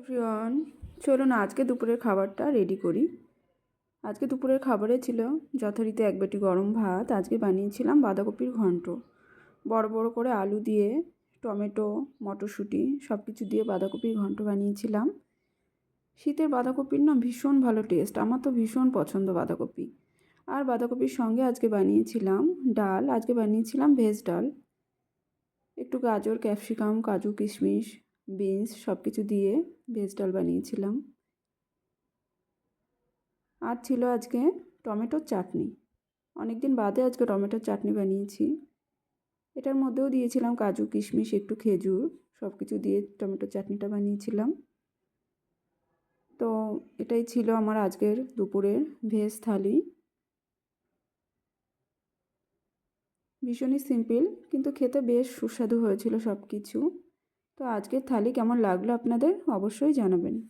Everyone, চলুন আজকে দুপুরের খাবারটা রেডি করি। আজকে দুপুরের খাবারে ছিল যথারীতি এক বাটি গরম ভাত। আজকে বানিয়েছিলাম বাঁধাকপির ঘন্ট। বড় বড় করে আলু দিয়ে, টমেটো, মটরশুঁটি সব কিছু দিয়ে বাঁধাকপির ঘন্ট বানিয়েছিলাম। শীতের বাঁধাকপির না ভীষণ ভালো টেস্ট, আমার তো ভীষণ পছন্দ বাঁধাকপি। আর বাঁধাকপির সঙ্গে আজকে বানিয়েছিলাম ডাল। আজকে বানিয়েছিলাম ভেজ ডাল, একটু গাজর, ক্যাপসিকাম, কাজু, কিশমিশ, বিনস সব কিছু দিয়ে ভেজ ডাল বানিয়েছিলাম। আর ছিল আজকে টমেটোর চাটনি। অনেক দিন বাদে আজকে টমেটোর চাটনি বানিয়েছি। এটার মধ্যেও দিয়েছিলাম কাজু, কিশমিশ, একটু খেজুর, সব কিছু দিয়ে টমেটোর চাটনিটা বানিয়েছিলাম। তো এটাই ছিল আমার আজকের দুপুরের ভেজ থালি। ভীষণই সিম্পল, কিন্তু খেতে বেশ সুস্বাদু হয়েছিল সব কিছু। তো আজকের থালি কেমন লাগলো আপনাদের অবশ্যই জানাবেন।